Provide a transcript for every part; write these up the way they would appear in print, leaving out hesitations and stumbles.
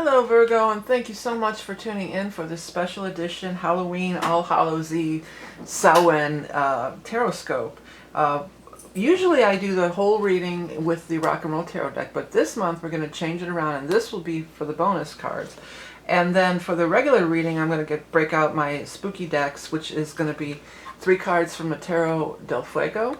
Hello Virgo, and thank you so much for tuning in for this special edition Halloween All Hallows-y Samhain Tarot-scope. Usually I do the whole reading with the Rock and Roll Tarot deck, but this month we're going to change it around, and this will be for the bonus cards. And then for the regular reading, I'm going to break out my spooky decks, which is going to be 3 cards from the Tarot del Fuego,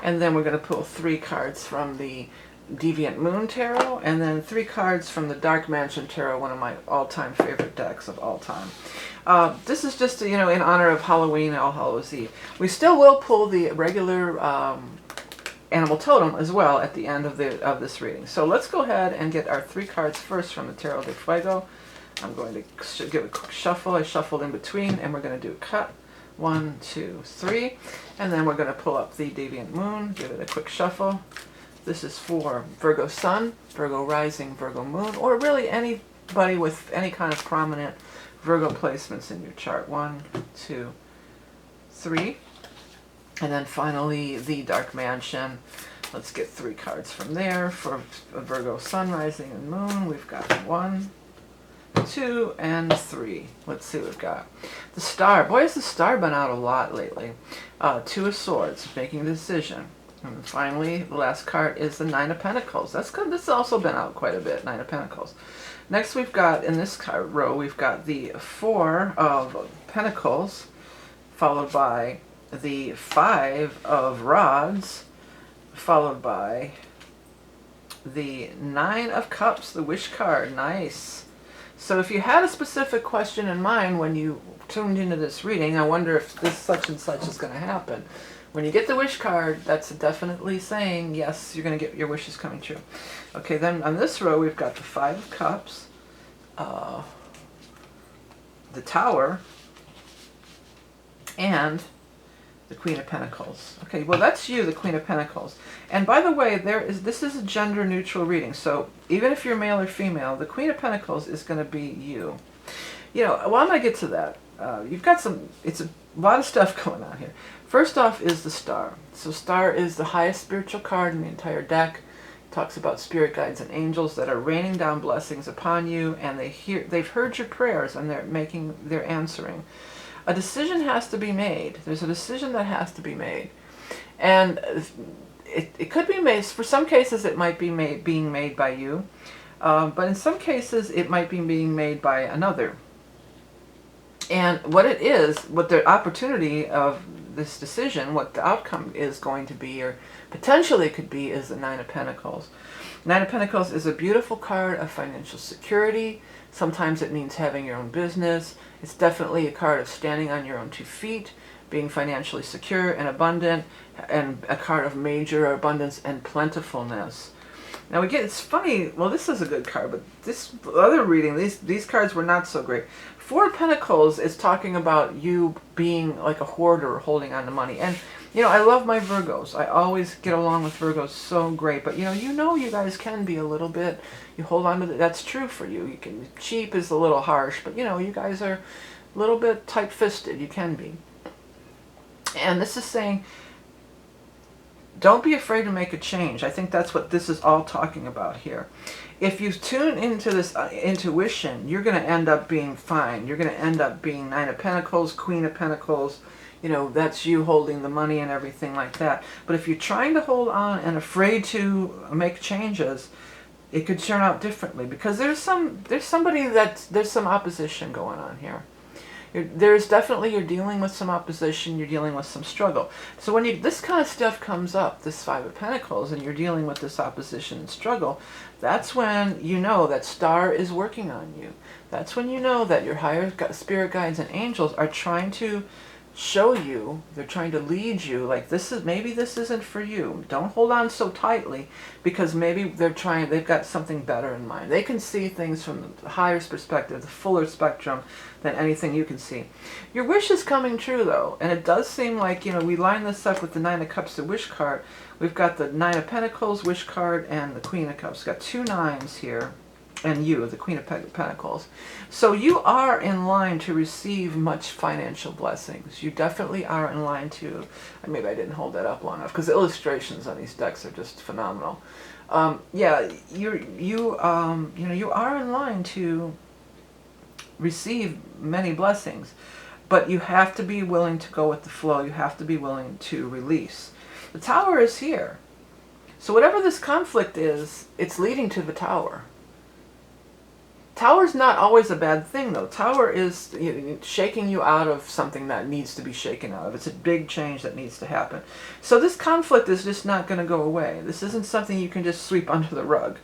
and then we're going to pull 3 cards from the Deviant Moon Tarot, and then 3 cards from the Dark Mansion Tarot, one of my all-time favorite decks of all time. This is just, in honor of Halloween, All Hallows Eve. We still will pull the regular animal totem as well at the end of this reading. So let's go ahead and get our 3 cards first from the Tarot del Fuego. I'm going to give a quick shuffle. I shuffled in between, and we're going to do a cut. 1, 2, 3. And then we're going to pull up the Deviant Moon, give it a quick shuffle. This is for Virgo Sun, Virgo Rising, Virgo Moon, or really anybody with any kind of prominent Virgo placements in your chart. 1, 2, 3. And then finally the Dark Mansion. Let's get 3 cards from there. For Virgo Sun, Rising, and Moon, we've got 1, 2, and 3. Let's see what we've got. The Star. Boy, has the Star been out a lot lately. 2 of Swords, making a decision. And finally, the last card is the 9 of Pentacles. That's good. This has also been out quite a bit, 9 of Pentacles. Next we've got, in this card row, we've got the 4 of Pentacles, followed by the 5 of Rods, followed by the 9 of Cups, the Wish card. Nice. So if you had a specific question in mind when you tuned into this reading, I wonder if this such and such is going to happen. When you get the wish card, that's definitely saying, yes, you're going to get your wishes coming true. Okay, then on this row, we've got the 5 of Cups, the Tower, and the Queen of Pentacles. Okay, well, that's you, the Queen of Pentacles. And by the way, this is a gender-neutral reading, so even if you're male or female, the Queen of Pentacles is going to be you. Well, I'm going to get to that. You've got it's a lot of stuff going on here. First off is the Star. So Star is the highest spiritual card in the entire deck. It talks about spirit guides and angels that are raining down blessings upon you, and they've heard your prayers, and they're answering. A decision has to be made. There's a decision that has to be made. And it could be made, for some cases it might be being made by you, but in some cases it might be being made by another. And what the opportunity of this decision, what the outcome is going to be, or potentially could be, is the 9 of Pentacles. 9 of Pentacles is a beautiful card of financial security. Sometimes it means having your own business. It's definitely a card of standing on your own 2 feet, being financially secure and abundant, and a card of major abundance and plentifulness. Now it's funny, well, this is a good card, but this other reading, these cards were not so great. 4 of Pentacles is talking about you being like a hoarder, holding on to money. And, I love my Virgos. I always get along with Virgos so great. But, you guys can be a little bit, you hold on to that's true for you. You can, cheap is a little harsh, but, you guys are a little bit tight-fisted. You can be. And this is saying, don't be afraid to make a change. I think that's what this is all talking about here. If you tune into this intuition, you're going to end up being fine. You're going to end up being 9 of Pentacles, Queen of Pentacles. That's you holding the money and everything like that. But if you're trying to hold on and afraid to make changes, it could turn out differently, because there's some opposition going on here. There's definitely, you're dealing with some opposition, you're dealing with some struggle. So when this kind of stuff comes up, this 5 of Pentacles, and you're dealing with this opposition and struggle, that's when you know that Star is working on you. That's when you know that your higher spirit guides and angels are trying to show you, they're trying to lead you, like maybe this isn't for you. Don't hold on so tightly, because maybe they've got something better in mind. They can see things from the higher perspective, the fuller spectrum than anything you can see. Your wish is coming true though, and it does seem like, we line this up with the 9 of Cups, the Wish card. We've got the 9 of Pentacles, Wish card, and the Queen of Cups. We've got 2 9s here. And you, the Queen of Pentacles. So you are in line to receive much financial blessings. You definitely are in line to, maybe I didn't hold that up long enough, because the illustrations on these decks are just phenomenal. Yeah, you are in line to receive many blessings, but you have to be willing to go with the flow. You have to be willing to release. The Tower is here. So whatever this conflict is, it's leading to the Tower. Tower's not always a bad thing, though. Tower is shaking you out of something that needs to be shaken out of. It's a big change that needs to happen. So this conflict is just not going to go away. This isn't something you can just sweep under the rug.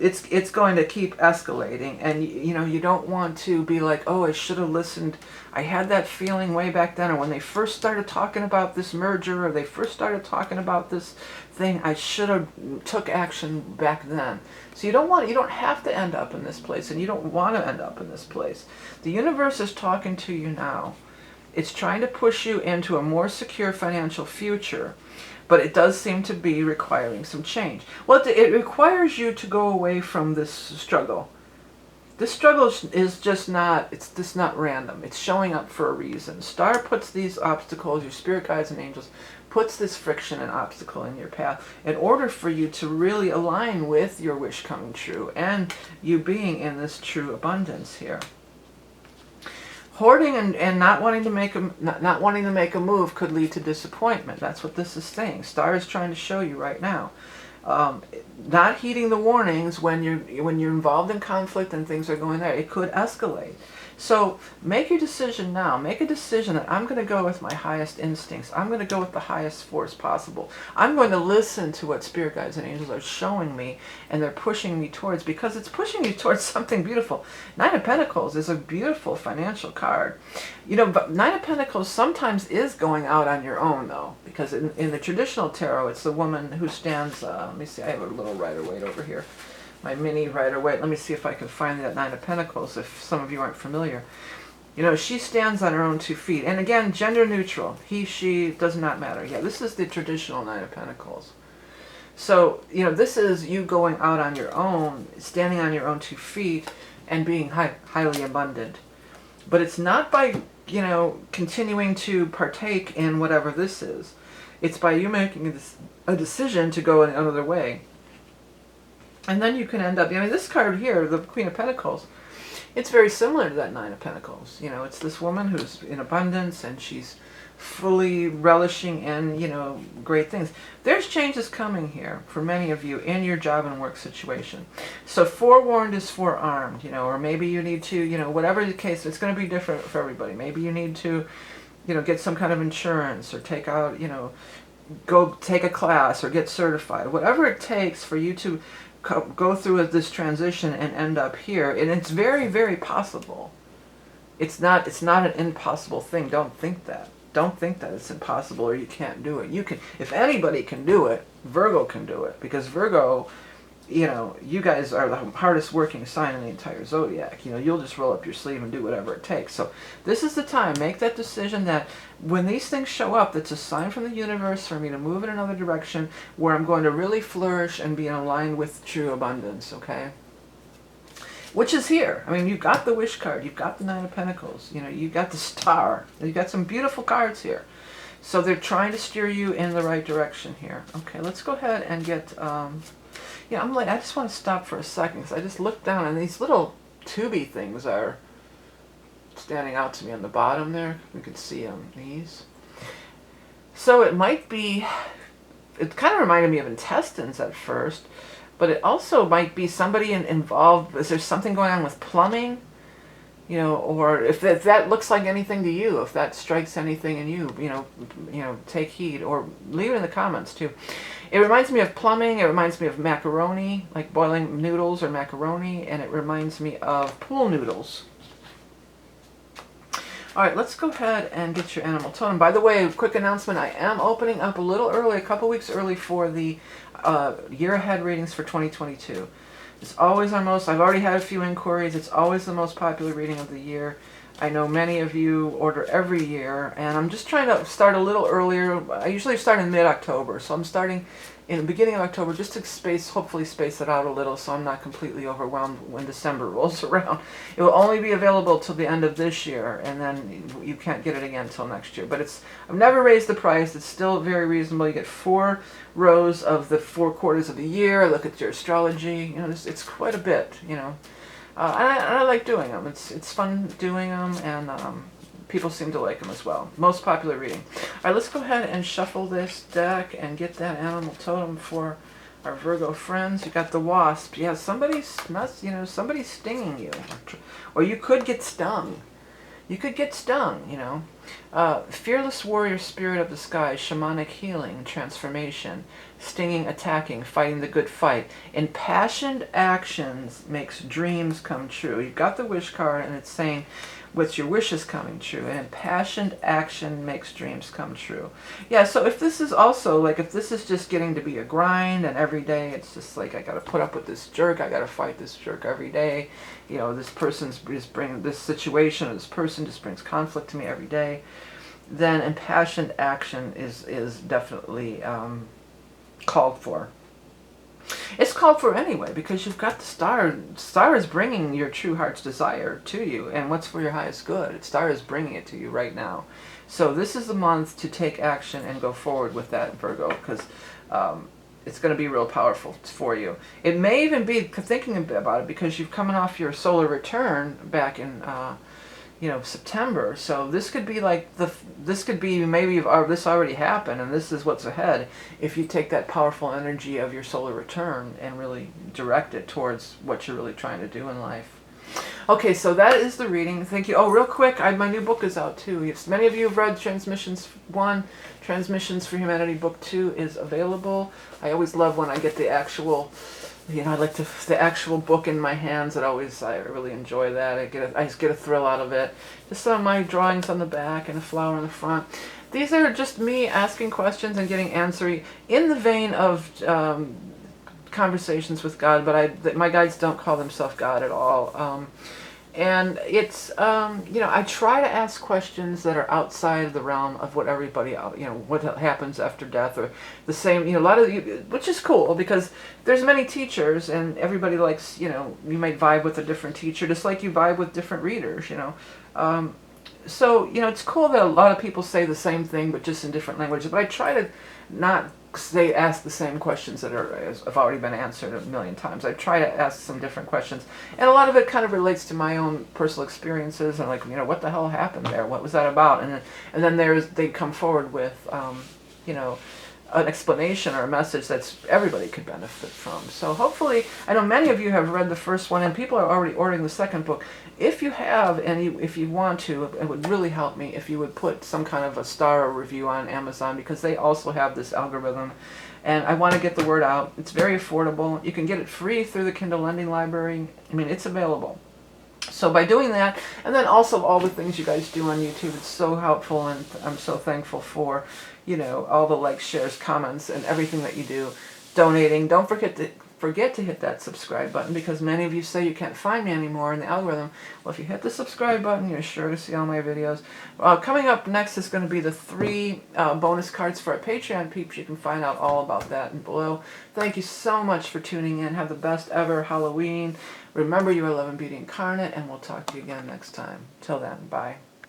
It's going to keep escalating, and you don't want to be like, oh, I should have listened. I had that feeling way back then, or when they first started talking about this merger, or they first started talking about this thing, I should have took action back then. So you don't have to end up in this place, and you don't want to end up in this place. The universe is talking to you now. It's trying to push you into a more secure financial future, but it does seem to be requiring some change. Well, it requires you to go away from this struggle. This struggle is just not random. It's showing up for a reason. Star puts these obstacles, your spirit guides and angels, puts this friction and obstacle in your path in order for you to really align with your wish coming true and you being in this true abundance here. Hoarding and not wanting to make a move could lead to disappointment. That's what this is saying. Star is trying to show you right now. Not heeding the warnings when you're involved in conflict and things are going there, it could escalate. So make your decision now. Make a decision that I'm going to go with my highest instincts. I'm going to go with the highest force possible. I'm going to listen to what spirit guides and angels are showing me, and they're pushing me towards, because it's pushing you towards something beautiful. Nine of Pentacles is a beautiful financial card. But Nine of Pentacles sometimes is going out on your own, though, because in the traditional tarot, it's the woman who stands, let me see, I have a little Rider-Waite over here. My mini Rider-Waite. Let me see if I can find that Nine of Pentacles, if some of you aren't familiar. She stands on her own 2 feet. And again, gender neutral. He, she, does not matter. Yeah, this is the traditional Nine of Pentacles. So, this is you going out on your own, standing on your own 2 feet, and being highly abundant. But it's not by, continuing to partake in whatever this is. It's by you making a decision to go another way. And then you can end up, this card here, the Queen of Pentacles, it's very similar to that Nine of Pentacles. It's this woman who's in abundance and she's fully relishing in, great things. There's changes coming here for many of you in your job and work situation. So forewarned is forearmed, or maybe you need to, whatever the case, it's going to be different for everybody. Maybe you need to, get some kind of insurance or take out, go take a class or get certified. Whatever it takes for you to go through this transition and end up here, and it's very, very possible. It's not an impossible thing. Don't think that. Don't think that it's impossible or you can't do it. You can. If anybody can do it, Virgo can do it, because Virgo, you guys are the hardest working sign in the entire zodiac. You'll just roll up your sleeve and do whatever it takes. So this is the time. Make that decision that when these things show up, it's a sign from the universe for me to move in another direction where I'm going to really flourish and be in line with true abundance, okay? Which is here. You've got the Wish card. You've got the Nine of Pentacles. You've got the Star. You've got some beautiful cards here. So they're trying to steer you in the right direction here. Okay, let's go ahead and get... Yeah, I just want to stop for a second because I just looked down and these little tubey things are standing out to me on the bottom there. You can see them, these. So it might be, it kind of reminded me of intestines at first, but it also might be somebody involved. Is there something going on with plumbing? Or if that looks like anything to you, if that strikes anything in you, take heed or leave it in the comments too. It reminds me of plumbing. It reminds me of macaroni, like boiling noodles or macaroni, and it reminds me of pool noodles. All right, let's go ahead and get your animal totem. By the way, quick announcement, I am opening up a little early, a couple weeks early for the year ahead readings for 2022. It's always I've already had a few inquiries. It's always the most popular reading of the year. I know many of you order every year, and I'm just trying to start a little earlier. I usually start in mid-October, so I'm starting in the beginning of October, just to hopefully space it out a little so I'm not completely overwhelmed when December rolls around. It will only be available till the end of this year, and then you can't get it again until next year. But I've never raised the price. It's still very reasonable. You get 4 rows of the 4 quarters of the year. Look at your astrology. It's quite a bit, And I like doing them. It's fun doing them, and people seem to like them as well. Most popular reading. All right, let's go ahead and shuffle this deck and get that animal totem for our Virgo friends. You got the wasp. Yeah, somebody's stinging you. Or you could get stung. Fearless warrior, spirit of the sky, shamanic healing, transformation, stinging, attacking, fighting the good fight. Impassioned actions makes dreams come true. You've got the wish card, and it's saying, what's your wishes coming true? And impassioned action makes dreams come true. Yeah, so if this is also, if this is just getting to be a grind, and every day it's just like, I got to put up with this jerk, I got to fight this jerk every day, this person's just bringing this situation, or this person just brings conflict to me every day, then impassioned action is definitely called for. It's called for anyway, because you've got the star. Star is bringing your true heart's desire to you, and what's for your highest good. Star is bringing it to you right now. So this is the month to take action and go forward with that, Virgo, because it's going to be real powerful for you. It may even be, thinking about it, because you've coming off your solar return back in September. So this could be this could be maybe this already happened, and this is what's ahead if you take that powerful energy of your solar return and really direct it towards what you're really trying to do in life. Okay, so that is the reading. Thank you. Oh, real quick, my new book is out too. Many of you have read Transmissions 1. Transmissions for Humanity Book 2 is available. I always love when I get the actual I like the actual book in my hands. I really enjoy that. I just get a thrill out of it. Just some of my drawings on the back and a flower on the front. These are just me asking questions and getting answers in the vein of conversations with God, but my guides don't call themselves God at all. And it's, I try to ask questions that are outside of the realm of what everybody, what happens after death, or the same, a lot of you, which is cool, because there's many teachers, and everybody likes, you might vibe with a different teacher, just like you vibe with different readers, So, it's cool that a lot of people say the same thing, but just in different languages, but I try to not ask the same questions that have already been answered a million times. I try to ask some different questions, and a lot of it kind of relates to my own personal experiences, and what the hell happened there? What was that about? And then they come forward with, an explanation or a message that everybody could benefit from. So hopefully, I know many of you have read the first one, and people are already ordering the second book. If you have, and if you want to, it would really help me if you would put some kind of a star or review on Amazon, because they also have this algorithm, and I want to get the word out. It's very affordable. You can get it free through the Kindle Lending Library. It's available. So by doing that, and then also all the things you guys do on YouTube, it's so helpful, and I'm so thankful for, all the likes, shares, comments, and everything that you do, donating. Don't forget to hit that subscribe button, because many of you say you can't find me anymore in the algorithm. Well, if you hit the subscribe button, you're sure to see all my videos. Coming up next is going to be the 3 bonus cards for our Patreon peeps. You can find out all about that below. Thank you so much for tuning in. Have the best ever Halloween. Remember, you are love and beauty incarnate, and we'll talk to you again next time. Till then, bye.